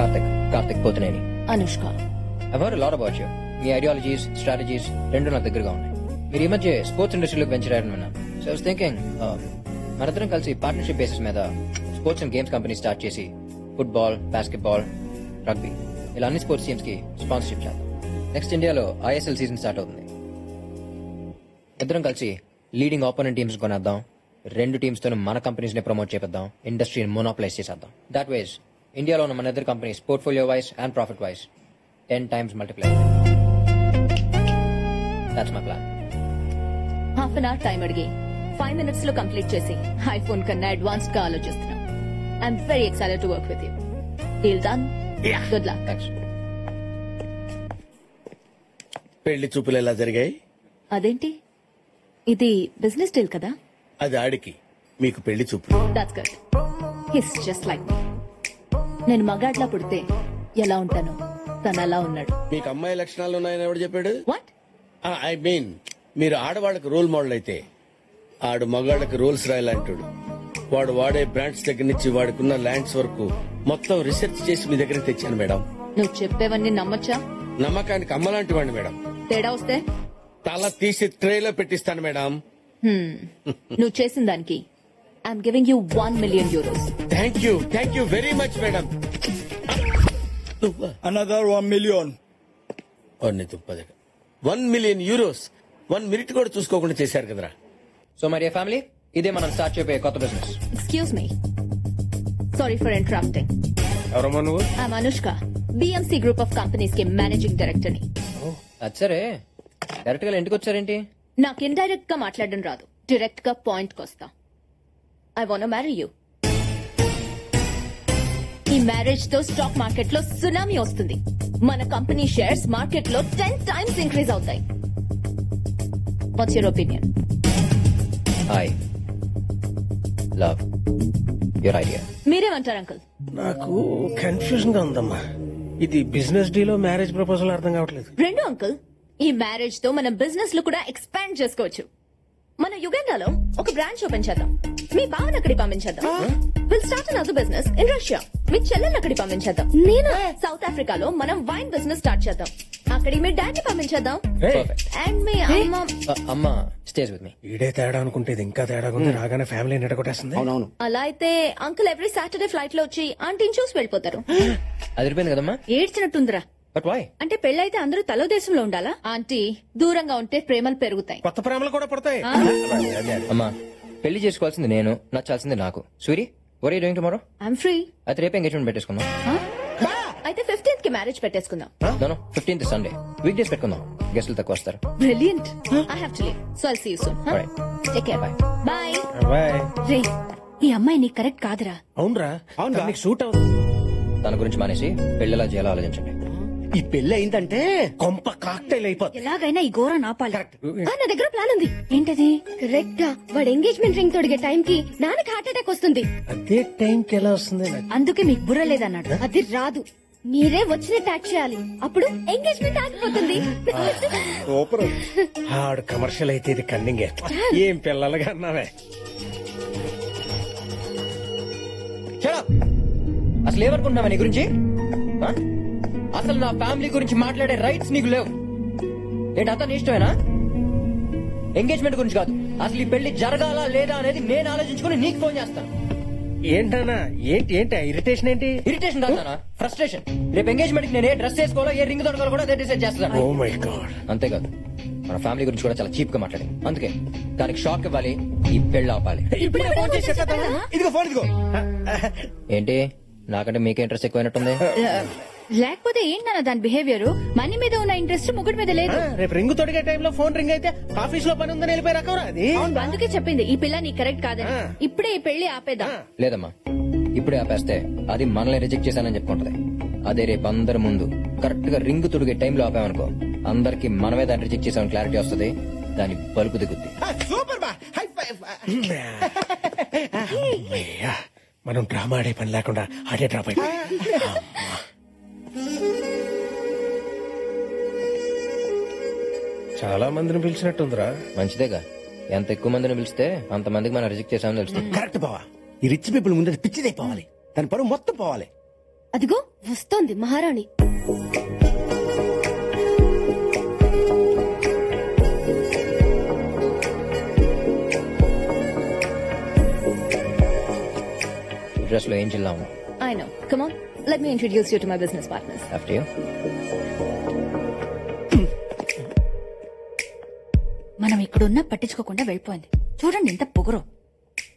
I'm Karthik Pothuneni. Anushka. I've heard a lot about you. మీ ideologies, strategies రెండు నాకు దగ్గరగా ఉన్నాయి. మీరు ఈ మధ్య స్పోర్ట్స్ ఇండస్ట్రీలోకి వెంచర్ అయ్యారని విన్నాను. సో ఐ వాస్ థింకింగ్ మనందరం కలిసి పార్ట్నర్షిప్ బేసిస్ మీద sports and games company start చేసి ఫుట్బాల్, బాస్కెట్బాల్, రగ్బీ ఇలా అన్ని స్పోర్ట్స్ టీమ్స్ కి స్పాన్సర్షిప్ చేద్దాం. నెక్స్ట్ ఇండియాలో ISL సీజన్ స్టార్ట్ అవుతుంది. ఇద్దరం కలిసి లీడింగ్ ఆపోనెంట్ టీమ్స్ కొనేద్దాం. రెండు టీమ్స్ తో మన కంపెనీస్ ని ప్రమోట్ చేద్దాం. ఇండస్ట్రీని మోనోప్లైజ్ చేసేద్దాం. దాట్ వైజ్ ఇండియాలో ఉన్న మన ఇద్దరు companies portfolio wise and profit wise 10 times multiply. That's my plan. Half an hour time అడిగి 5 minutes లో కంప్లీట్ చేసి ఐఫోన్ కన్నా అడ్వాన్స్ గా ఆలోచిస్తున్నా. I'm very excited to work with you. Deal done. Good luck. Thanks. పెళ్లి చూపులు ఎలా జరిగాయి? అదేంటి, ఇది బిజినెస్ డీల్ కదా? అది ఆడికి, మీకు పెళ్లి చూపులు. That's good. He's just like me. నేను మగాడ్లా పుడితే ఎలా ఉంటాను, తను అలా ఉన్నాడు. మీకు అమ్మాయి లక్షణాలు ఉన్నాయని ఎవడు చెప్పాడు? వాట్? ఐ మీన్ మీరు ఆడవాళ్ళకి రోల్ మోడల్ అయితే ఆడు మగాళ్ళకి రోల్స్ రాయాలంటాడు. వాడు వాడే బ్రాండ్స్ దగ్గర నుంచి వాడుకున్న ల్యాండ్స్ వరకు మొత్తం రీసెర్చ్ చేసి మీ దగ్గర తెచ్చాను మేడం. నువ్వు చెప్పేవన్నీ నమ్మొచ్చా? నమ్మకానికి అమ్మలాంటి వాడిని మేడం. తేడా వస్తే తల తీసి ట్రేలో పెట్టిస్తాను మేడం. నువ్వు చేసిన దానికి I'm giving you 1 million euros. Thank you very much madam. Another 1 million. 1 million euros 1 minute కూడా చూసుకోకుండా చేశారు కదరా. సో మరి ఫ్యామిలీ, ఇదే మనం స్టార్ట్ చేయబోయే కొత్త business. Excuse me, sorry for interrupting. ఎవరమ్మా నువ్వు? I'm Anushka, BMC group of companies కి మేనేజింగ్ డైరెక్టర్ ని. అది సరే, డైరెక్ట్ గా ఇంటికి వచ్చారేంటి? నాకు ఇండైరెక్ట్ గా మాట్లాడడం రాదు, డైరెక్ట్ గా పాయింట్ కి వస్తా. I want marry you. ఈ మ్యారేజ్ తో స్టాక్ మార్కెట్ లో సునామీ వస్తుంది. మన కంపెనీ షేర్స్ మార్కెట్ లో 10 times ఇంక్రీజ్ అవుతాయి. What's your opinion? I love your idea. మీరేమంటారు అంకుల్? నాకు కన్ఫ్యూజన్ గా ఉందమ్మా. ఇది బిజినెస్ డీలో మ్యారేజ్ ప్రపోజల్ అర్థం కావట్లేదు. రెండు అంకుల్, ఈ మ్యారేజ్ తో మన బిజినెస్ లో కూడా ఎక్స్పాండ్ చేసుకోవచ్చు. మన యుగండాలో ఒక బ్రాంచ్ ఓపెన్ చేద్దాం. మీ బావన్ అక్కడికి పంపించేద్దాం. Will start another business in Russia. మీ చెల్లెల్ని అక్కడికి పంపించేద్దాం. నేను సౌత్ ఆఫ్రికాలో మనం వైన్ బిజినెస్ స్టార్ట్ చేద్దాం. అక్కడికి మీ డాడీ పంపించేద్దాం. అండ్ మీ అమ్మ స్టేజ్ విత్ మీ. ఈడే తేడా అనుకుంటే ఇది ఇంకా తేడా ఉంది. రాగానే ఫ్యామిలీ నిడగొట్టేస్తుంది. అవునవును. అలా అయితే అంకుల్ ఎవ్రీ సాటర్డే ఫ్లైట్ లో వచ్చి ఆంటీని చూసి వెళ్ళిపోతారు. అదిరిపోయింది కదమ్మా. ఏడ్చినట్టుందిరా. But why? అంటే పెళ్ళైతే అందరూ తలో దేశంలో ఉండాలా? ఆంటీ, దూరంగా ఉంటే ప్రేమలు పెరుగుతాయి. కొత్త ప్రేమలు కూడా పడతాయి. అమ్మా, పెళ్లి చేసుకోవాల్సింది నేను, నచ్చాల్సింది నాకు. Suri, what are you doing tomorrow? I'm free. అయితే రేపు ఎంగేజ్మెంట్ పెట్టేసుకుందాం. అయితే 15th కి మ్యారేజ్ పెట్టేసుకుందాం. No 15th Sunday, week days పెట్టుకుందాం. గెస్టులు తక్కువ వస్తారు. Brilliant. I have to leave, so I'll see you soon. Alright. Take care. Bye. Bye. రే, ఈ అమ్మాయి నీకు కరెక్ట్ కాదురా. అవునరా, అవునురా. నీకు సూట్ అవుతుంది. తన గురించి మానేసి పెళ్లిలా చేయాలో ఆలోచించండి. ఈ పెళ్లి అయిందంటే కొంప కాక్టైల్ అయిపోతుంది. ఎలాగైనా ఈ ఘోర నాపాలి. నా దగ్గర ప్లాన్ ఉంది. ఏంటది? కరెక్ట్ గా వాడు ఎంగేజ్మెంట్ రింగ్ తొడిగే టైం కి నాన్నకి హార్ట్ అటాక్ వస్తుంది. అదే టైంకి ఎలా వస్తుంది? అందుకే మీకు బుర్ర లేదన్నాడు. అది రాదు, మీరే వచ్చినట్టు యాక్ట్ చేయాలి. అప్పుడు ఎంగేజ్మెంట్ ఆగిపోతుంది. సూపర్. ఆడు కమర్షియల్ అయితే ఇది కన్నింగే. ఏం పిల్లలుగా అన్నావే. అసలు ఏమనుకుంటున్నావా నీ గురించి? ఆ? అసలు నా ఫ్యామిలీ గురించి మాట్లాడే రైట్స్ నీకు లేవు. ఏంటి అతను ఇష్టమేనా? ఎంగేజ్మెంట్ గురించి కాదు, అసలు ఈ పెళ్లి జరగాలా లేదా అనేది నేను ఆలోచించుకుని నీకు ఫోన్ చేస్తాను. ఏంటన్నా? ఏంటి ఇరిటేషన్? ఏంటి ఇరిటేషన్ కాదు, ఫ్రస్ట్రేషన్. రేపు ఎంగేజ్మెంట్ కి నేను ఏ డ్రెస్ వేసుకోవాలో, ఏ రింగ్ దొరకాలో కూడా అదే డిసైడ్ చేస్తాను. Oh my God. అంతేకాదు, మన ఫ్యామిలీ గురించి కూడా చాలా చీప్ గా మాట్లాడి, అందుకే దానికి షాక్ ఇవ్వాలి, ఈ పెళ్లి ఆపాలి. ఇదిగో ఫోన్ ఇదిగో. ఏంటి, నాకంటే మీకే ఇంట్రెస్ట్ ఎక్కువైనట్టుంది. లేకపోతే ఏంటన్నా దాని బిహేవియర్? మనీ మీద ఉన్న ఇంట్రెస్ట్ ముగ్గురు మీద లేదు. రేపు రింగ్ తొడిగే టైంలో ఫోన్ రింగ్ అయితే ఆఫీస్ లో పని ఉందని వెళ్ళిపోయి రకం అది. అందుకే చెప్పింది ఈ పిల్ల నీకు కరెక్ట్ కాదని. ఇప్పుడే ఈ పెళ్లి ఆపేద్దాం. లేదమ్మా, ఇప్పుడే ఆపేస్తే అది మనల్ని రిజెక్ట్ చేశానని చెప్పుకుంటది. అదే రేపు అందరి ముందు కరెక్ట్ గా రింగ్ తొడిగే టైంలో ఆపామనుకో, అందరికి మనమే దాన్ని రిజెక్ట్ చేసామని క్లారిటీ వస్తుంది. దాని బలుపు దిగుద్ది. సూపర్ బా. High five. మనం డ్రామా ఆడే పని లేకుండా ఆడే డ్రాప్ అయిపోయి. చాలా మందిని పిలిచినట్టుందిరా. మంచిదేగా, ఎంత ఎక్కువ మందిని పిలిస్తే అంత మందికి మనం రిజెక్ట్ చేసామని తెలుస్తుంది. కరెక్ట్ బావా. ఈ రిచ్ పీపుల్ ముందు పిచ్చిదైపోవాలి, దాని పరువు మొత్తం పోవాలి. అదిగో వస్తోంది మహారాణి. డ్రెస్ లో ఏం జిల్లా ఉన్నా I know. Come on, let me introduce you to my business partners. After you. మనం ఇక్కడున్నా పట్టించుకోకుండా వెళ్ళిపోయింది. చూడండి ఎంత పొగరు.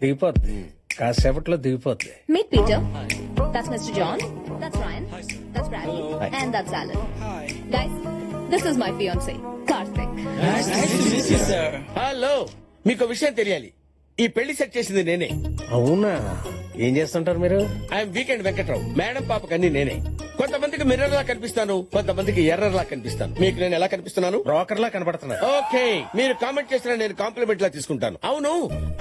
దిగిపోద్ది, కాసేపట్లో దిగిపోద్ది. Meet Peter. That's Mr. John. That's Ryan. That's Bradley. Hi. And that's Alan. Guys, this is my fiancé, Karthik. Hello, మీకు విషయం తెలియాలి. ఈ పెళ్లి సెట్ చేసింది నేనే. అవునా, ఏం చేస్తుంటారు మీరు? I'm weekend Venkatrao. మేడం పాపకు అన్ని నేనే. కొంతమందికి మిర్రర్ లా కనిపిస్తాను, కొంతమందికి ఎర్రర్ లా కనిపిస్తాను. మీకు నేను ఎలా కనిపిస్తున్నాను? బ్రోకర్ లా కనబడుతున్నా. ఓకే, మీరు కామెంట్ చేసిన నేను కాంప్లిమెంట్ లా తీసుకుంటాను. అవును,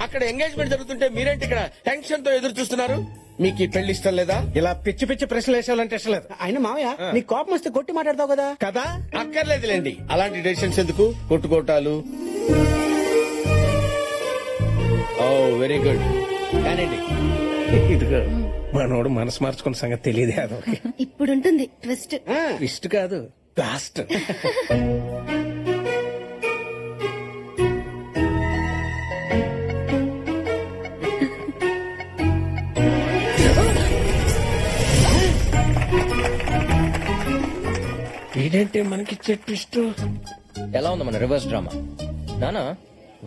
అక్కడ ఎంగేజ్మెంట్ జరుగుతుంటే మీరేంటి ఇక్కడ టెన్షన్ తో ఎదురు చూస్తున్నారు? మీకు ఈ పెళ్లి ఇష్టం లేదా? ఇలా పిచ్చి పిచ్చి ప్రశ్నలు వేసేవాలంటే ఇష్టం లేదు. ఆయన మావయ్య నీ కోపం వస్తే కొట్టి మాట్లాడతావు కదా. కదా, అక్కర్లేదులేండి, అలాంటి డెసిషన్స్ ఎందుకు, కొట్టుకోటాలు. ఓ వెరీ గుడ్, కానండి. ఇదిగో మనోడు మనసు మార్చుకున్న సంగతి తెలియదు. అదొక ఇప్పుడుంటుంది ట్విస్ట్. ట్విస్ట్ కాదు, లాస్ట్. ఏంటంటే మనకిచ్చే ట్విస్ట్. ఎలా ఉంది మన రివర్స్ డ్రామా? నానా,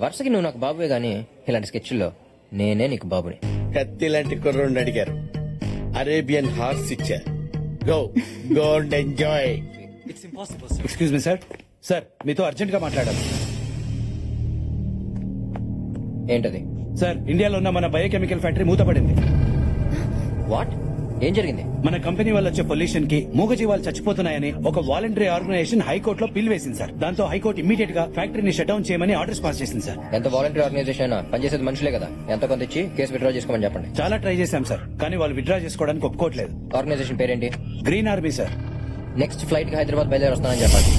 వరుసకి నువ్వు నాకు బాబువే గానీ ఇలాంటి స్కెచ్ల్లో నేనే నీకు బాబుని. కత్తి లాంటి కుర్రోడిని అడిగారు, అరేబియన్ హార్స్ ఇచ్చారు. Go go and enjoy. Excuse me sir. Sir మీతో అర్జెంట్ గా మాట్లాడాలి. ఏంటది? సార్, ఇండియాలో ఉన్న మన బయోకెమికల్ ఫ్యాక్టరీ మూతపడింది. వాట్? ఏం జరిగింది? మన కంపెనీ వల్ల వచ్చే పొల్యూషన్ కి మూగజీవాలు చచ్చిపోతున్నాయని ఒక వాలంటరీ ఆర్గనైజేషన్ హైకోర్టులో పిల్ వేసింది సార్. దాంతో హైకోర్టు ఇమీడియట్ గా ఫ్యాక్టరీని షట్ డౌన్ చేయమని ఆర్డర్స్ పాస్ చేసింది సార్. ఎంత వాలంటీర్ ఆర్గనైజేషన్ అయినా పనిచేసేది మనుషులే కదా. ఎంత కొంత ఇచ్చి కేసు విత్డ్రా చేసుకోమని చెప్పండి. చాలా ట్రై చేశాం సార్, కానీ వాళ్ళు విత్డ్రా చేసుకోవడానికి ఒప్పుకోవట్లేదు. ఆర్గనైజేషన్ పేరేంటి? Green army sir. Next flight కి హైదరాబాద్ బయలుదేరి వస్తానని చెప్పండి.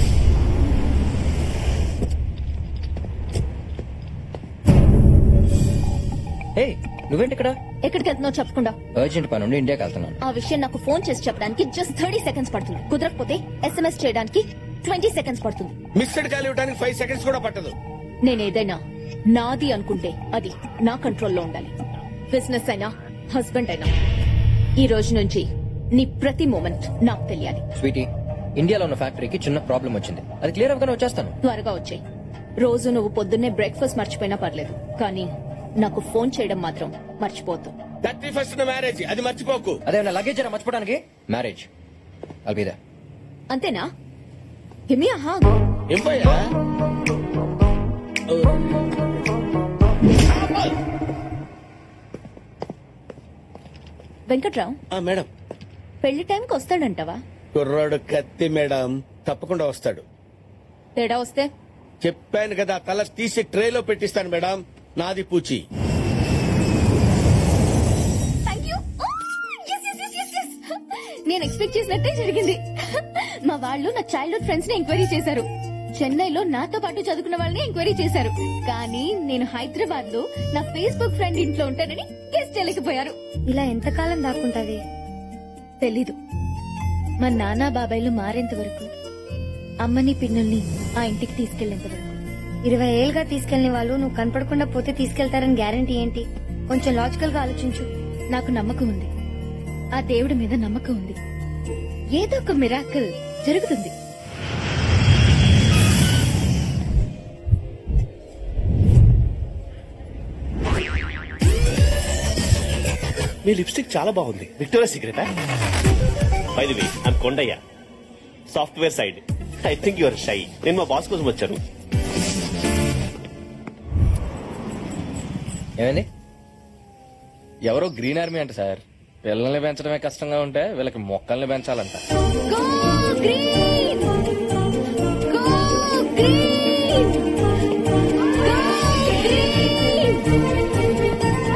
హే, నువ్వేంటి ఇక్కడ? ఎక్కడికి వెళ్తున్నావు చెప్పకుండా? అర్జెంట్ పని ఉండి ఇండియాకి వెళ్తున్నాను. ఆ విషయం నాకు ఫోన్ చేసి చెప్పడానికి జస్ట్ 30 సెకండ్స్ పడుతుంది. కుదరకపోతే SMS చేయడానికి 20 సెకండ్స్ పడుతుంది. మిస్డ్ కాల్ ఇవ్వడానికి 5 seconds కూడా పట్టదు. నేనేదైనా నాది అనుకుంటే అది నా కంట్రోల్లో ఉండాలి. బిజినెస్ అయినా హస్బెండ్ అయినా ఈ రోజు నుంచి నీ ప్రతి మూమెంట్ నాకు తెలియాలి. స్వీటీ, ఇండియాలో ఉన్న ఫ్యాక్టరీకి చిన్న ప్రాబ్లం వచ్చింది. అది క్లియర్ అవ్వగానే వచ్చేస్తాను. త్వరగా వచ్చాయి. రోజు నువ్వు పొద్దున్నే బ్రేక్ఫాస్ట్ మర్చిపోయినా పర్లేదు, కానీ నాకు ఫోన్ చేయడం మాత్రం మర్చిపోతు. 31st మ్యారేజ్, అది మర్చిపోకు. అదే నా లగేజ్ మర్చిపోవడానికి మ్యారేజ్ అల్బిదా. అంతేనా? హిమి ఆహా ఏం పోయా? వెంకట్రావు, మేడం, పెళ్లి టైంకి వస్తాడంటావా? కుర్రాడు కత్తి మేడం, తప్పకుండా వస్తాడు. తేడా వస్తే చెప్పాను కదా, తల తీసి ట్రేలో పెట్టిస్తాను మేడం. నాది పూచి. నేను ఎక్స్పెక్ట్ చేసినట్టే జరిగింది. మా వాళ్ళు నా చైల్డ్హుడ్ ఫ్రెండ్స్ ని ఎంక్వైరీ చేశారు. చెన్నైలో నాతో పాటు చదువుకున్న వాళ్ళని ఎంక్వైరీ చేశారు. కానీ నేను హైదరాబాద్ లో నా ఫేస్బుక్ ఫ్రెండ్ ఇంట్లో ఉంటానని గెస్ట్ చేయలేకపోయారు. ఇలా ఎంతకాలం దాక్కుంటావే తెలీదు. మా నాన్న బాబాయ్లు మారేంత వరకు, అమ్మని పిన్నుల్ని ఆ ఇంటికి తీసుకెళ్లేంత వరకు. 20 ఏళ్ళుగా తీసుకెళ్లిన వాళ్ళు నువ్వు కనపడకుండా పోతే తీసుకెళ్తారని గ్యారంటీ ఏంటి? కొంచెం లాజికల్ గా ఆలోచించు. నాకు నమ్మకం ఉంది, ఆ దేవుడి మీద నమ్మకం ఉంది. ఏదో ఒక మిరాకిల్ జరుగుతుంది. మీ లిప్స్టిక్ చాలా బాగుంది. విక్టోరియా సీక్రెటా? By the way, I'm Kondaiah, software side. I think your shy. నేను మా బాస్ కోసం వచ్చాను. ఏమైంది? ఎవరో గ్రీన్ ఆర్మీ అంట సార్. పిల్లల్ని పెంచడమే కష్టంగా ఉంటే వీళ్ళకి మొక్కల్ని పెంచాలంట. Go green! Go green! Go green!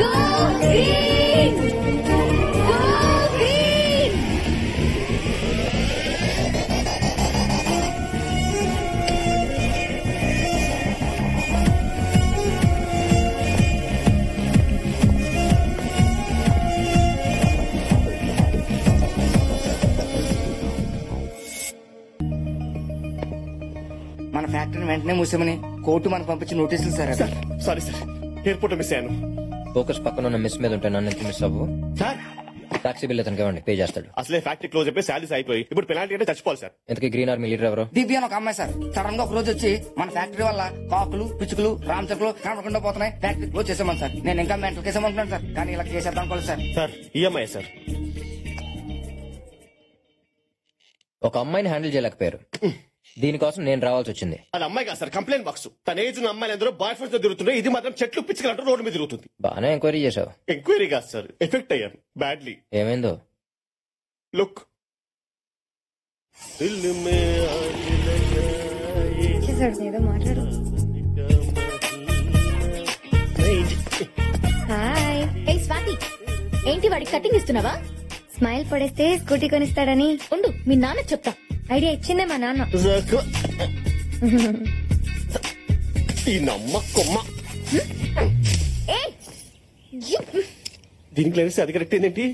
Go green! Go green! వెంటనే మూసామని కోర్టు మనకు పంపించి నోటీసులు సార్ అవి. సారీ సార్, ఎయిర్పోర్ట్ మిస్ అయ్యాను. ఫోకస్ పక్కన ఉన్న మిస్ మీద ఉంటే నన్ను ఎందుకు మిస్ అవ్వు. సార్ టాక్సీ బిల్ అతనికి ఇవ్వండి, పే చేస్తాడు. అసలే ఫ్యాక్టరీ క్లోజ్ అయిపోయి శాలరీస్ అయిపోయి ఇప్పుడు పెనాల్టీ అంటే చచ్చిపోవాలి సార్. ఇంతకీ గ్రీన్ ఆర్మీ లీడర్ ఎవరు? దివ్య అని ఒక అమ్మాయి సార్. సడన్ గా ఒక రోజు వచ్చి మన ఫ్యాక్టరీ వల్ల కాకులు పిచ్చుకలు రామచకులు కనపడకుండా పోతున్నాయి, ఫ్యాక్టరీ క్లోజ్ చేసామని సార్. నేను ఇంకా మెంటల్ కేసామంటున్నాను సార్, కానీ ఇలా చేసేద్దాం అనుకోలేదు సార్. Sir EMI sir. ఒక అమ్మాయిని హ్యాండిల్ చేయలేకపోయారు, దీనికోసం నేను రావాల్సి వచ్చింది. అది అమ్మాయి కాదు సార్, కంప్లైంట్ బాక్స్. తన ఏజ్ ఉన్న అమ్మాయిలు అందరూ బాయ్ ఫ్రెండ్స్ తో తిరుగుతున్నాయి, ఇది మాత్రం చెట్లు పిచ్చుకలంటూ రోడ్డు మీద తిరుగుతుంది. బాగానే ఎంక్వైరీ చేశావు. ఎంక్వైరీ కాదు సార్, ఎఫెక్ట్ అయ్యాను బ్యాడ్లీ. ఏమైందో? లుక్ చేశాడు ఏదో మాట్లాడు. హాయ్. ఏ స్వాతి, ఏంటి వాడికి కటింగ్ ఇస్తున్నావా? స్మైల్ పడేస్తే స్కూటీ కొనిస్తాడని ఉండు, మీ నాన్న చెప్తా. ఐడియా ఇచ్చిందే మా నాన్న. ఈ నమ్మకమ్మ ఏయ్, యు. దీనికి లేనిస్తే అది కరెక్ట్ ఏంటి,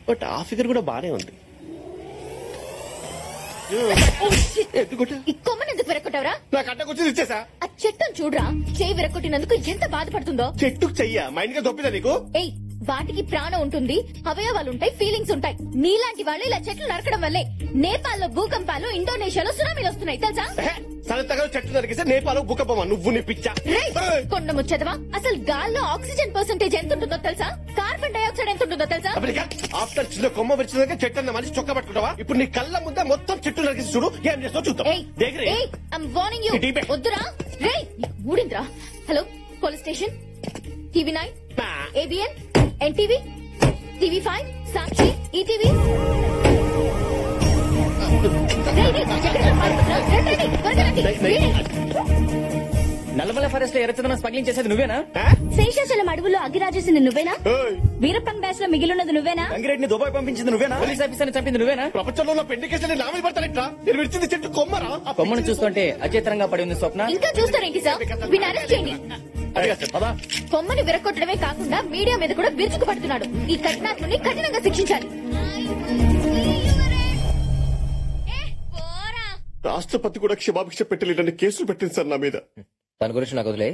బట్ ఆ ఫిగర్ కూడా బానే ఉంది. ఈ కొమ్మని ఎందుకు విరక్కొట్టావురా? నాకు అడ్డకొచ్చింది ఇచ్చేసా. ఆ చెట్టును చూడరా, చేయి విరక్కొట్టినందుకు ఎంత బాధపడుతుందో. చెట్టుకు చెయ్య మైండ్ గా దొప్పిదా నీకు? ఏయ్, వాటికి ప్రాణం ఉంటుంది, అవయవాలు ఉంటాయి, ఫీలింగ్స్ ఉంటాయి. నీలాంటి వాళ్ళు ఇలా చెట్లు నరకడం వల్లే నేపాల్లో భూకంపాలు, ఇండోనేషియాలో సునామీలు వస్తున్నాయి తెలుసా? సరితగా చెట్టు నరికిస్తే నేపాల్ భూకంపమా? నువ్వు నీ పిచ్చా. రేయ్, కొండ ముచ్చదవా, అసలు గాల్లో ఆక్సిజన్ పర్సెంటేజ్ ఎంత ఉంటుందో తెలుసా? కార్బన్ డైఆక్సైడ్ ఎంత ఉంటుందో తెలుసా? ఆఫ్టర్ చిన్న కొమ్మ విరిచినాక చెట్టు అన్న మనిషి చొక్క పట్టుకుంటావా? ఇప్పుడు నీ కళ్ళ ముందే మొత్తం చెట్టు నరికేసి చూడు, ఏం చేస్తావు చూద్దాం. ఏయ్, దగ్గరే ఏయ్, ఐమ్ వార్నింగ్ యు. టీపే. వద్దురా. రేయ్, ఊడింద్రా. Hello, police station, TV 9, ABN, NTV, TV five, Sakshi, ETV. Nallamala forest లో ఎర్రచందనం స్మగ్లింగ్ చేసేది నువ్వేనా? శేషాచలం అడవుల్లో అగిరాజేసింది నువ్వేనా? వీరప్పన్ బ్యాచ్ లో మిగిలినది నువ్వేనా? గంగిరెడ్డిని దుబాయ్ పంపించింది నువ్వేనా? పోలీస్ ఆఫీసర్ చంపింది నువ్వేనా? ప్రపంచంలో ఉన్న పెండి కేసులు నామలు పడతారేట్రా? నేను విడిచింది చెట్టు కొమ్మరా? ఆ కొమ్మను చూస్తుంటే అచేతనంగా పడి ఉంది స్వప్న. ఇంకా చూస్తారేంటి సార్? వీని అరెస్ట్ చేయండి. కొమ్మని విరగొట్టడమే కాకుండా మీడియా మీద కూడా విరుచుకు పడుతున్నాడు. ఈ కఠినాత్ముని కఠినంగా శిక్షించాలి. రాష్ట్రపతి కూడా క్షమాభిక్ష పెట్టలేదని కేసులు పెట్టింది సార్ నా మీద. దాని గురించి నాకు వదిలే.